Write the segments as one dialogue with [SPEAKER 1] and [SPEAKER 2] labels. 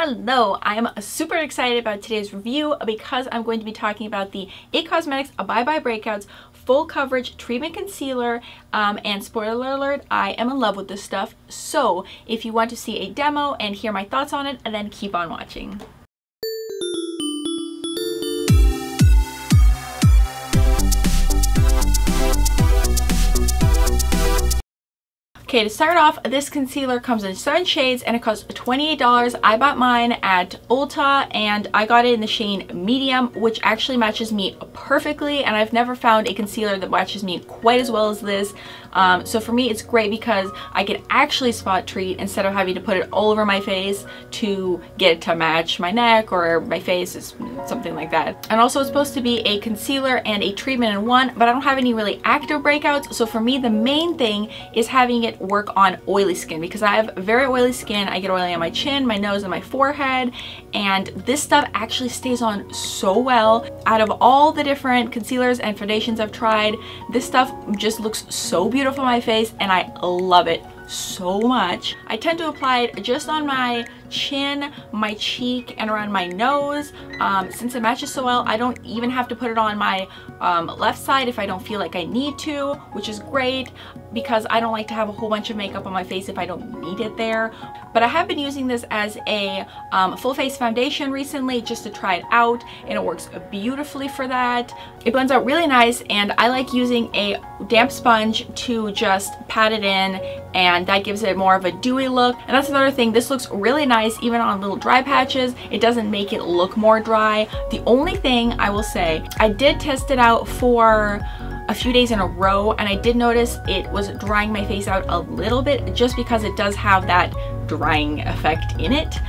[SPEAKER 1] Hello, I am super excited about today's review because I'm going to be talking about the IT Cosmetics Bye Breakouts Full Coverage Treatment Concealer, and spoiler alert, I am in love with this stuff. So if you want to see a demo and hear my thoughts on it, then keep on watching. Okay, to start off, this concealer comes in 7 shades and it costs $28. I bought mine at Ulta and I got it in the shade medium, which actually matches me perfectly, and I've never found a concealer that matches me quite as well as this. So for me it's great because I can actually spot treat instead of having to put it all over my face to get it to match my neck or my face, is something like that. And also it's supposed to be a concealer and a treatment in one, but I don't have any really active breakouts, so for me the main thing is having it work on oily skin because I have very oily skin. I get oily on my chin, my nose, and my forehead, and this stuff actually stays on so well. Out of all the different concealers and foundations I've tried, this stuff just looks so beautiful on my face and I love it so much. I tend to apply it just on my chin, my cheek, and around my nose. Since it matches so well, I don't even have to put it on my left side if I don't feel like I need to, which is great because I don't like to have a whole bunch of makeup on my face if I don't need it there. But I have been using this as a full face foundation recently just to try it out, and it works beautifully for that. It blends out really nice, and I like using a damp sponge to just pat it in, and that gives it more of a dewy look. And that's another thing, this looks really nice even on little dry patches. It doesn't make it look more dry. The only thing I will say, I did test it out for a few days in a row and I did notice it was drying my face out a little bit just because it does have that drying effect in it,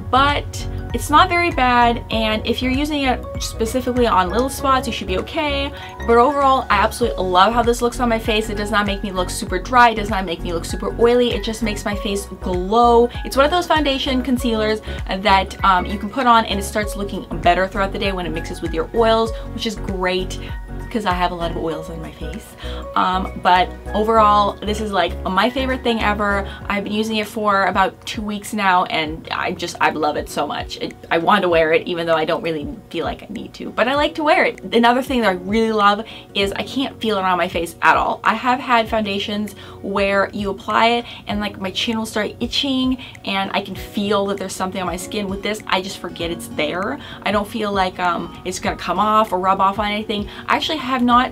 [SPEAKER 1] but it's not very bad, and if you're using it specifically on little spots you should be okay. But overall I absolutely love how this looks on my face. It does not make me look super dry, it does not make me look super oily, it just makes my face glow. It's one of those foundation concealers that you can put on and it starts looking better throughout the day when it mixes with your oils, which is great because I have a lot of oils on my face. But overall this is like my favorite thing ever. I've been using it for about 2 weeks now and I love it so much. I want to wear it even though I don't really feel like I need to, but I like to wear it. Another thing that I really love is I can't feel it on my face at all. I have had foundations where you apply it and like my chin will start itching and I can feel that there's something on my skin. With this I just forget it's there. I don't feel like it's gonna come off or rub off on anything. I actually have not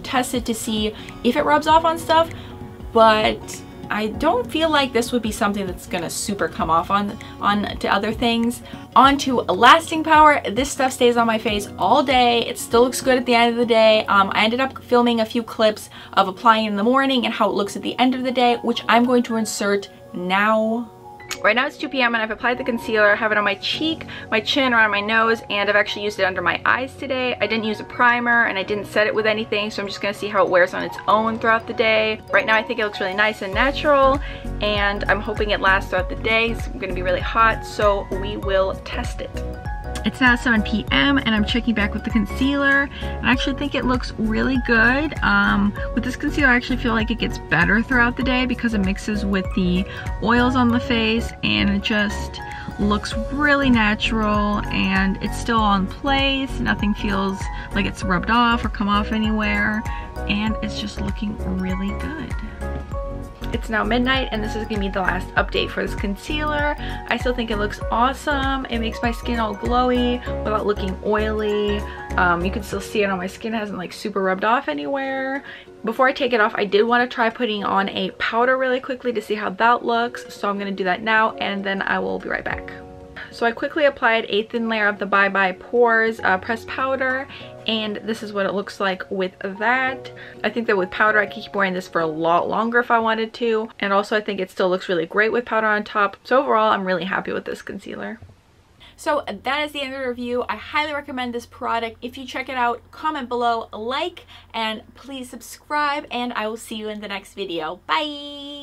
[SPEAKER 1] tested to see if it rubs off on stuff, but I don't feel like this would be something that's gonna super come off on to other things. On to lasting power. This stuff stays on my face all day. It still looks good at the end of the day. I ended up filming a few clips of applying in the morning and how it looks at the end of the day, which I'm going to insert now. Right now it's 2 p.m. and I've applied the concealer. I have it on my cheek, my chin, around my nose, and I've actually used it under my eyes today. I didn't use a primer and I didn't set it with anything, so I'm just gonna see how it wears on its own throughout the day. Right now I think it looks really nice and natural, and I'm hoping it lasts throughout the day. It's gonna be really hot, so we will test it. It's now 7 p.m. and I'm checking back with the concealer, and I actually think it looks really good. With this concealer I actually feel like it gets better throughout the day because it mixes with the oils on the face and it just looks really natural and it's still on place. Nothing feels like it's rubbed off or come off anywhere, and it's just looking really good. It's now midnight and this is gonna be the last update for this concealer. I still think it looks awesome. It makes my skin all glowy without looking oily. You can still see it on my skin. It hasn't like super rubbed off anywhere. Before I take it off, I did want to try putting on a powder really quickly to see how that looks. So I'm gonna do that now and then I will be right back. So I quickly applied a thin layer of the Bye Pores pressed powder, and this is what it looks like with that. I think that with powder I could keep wearing this for a lot longer if I wanted to, and also I think it still looks really great with powder on top. So overall I'm really happy with this concealer. So that is the end of the review. I highly recommend this product. If you check it out, comment below, like, and please subscribe, and I will see you in the next video. Bye!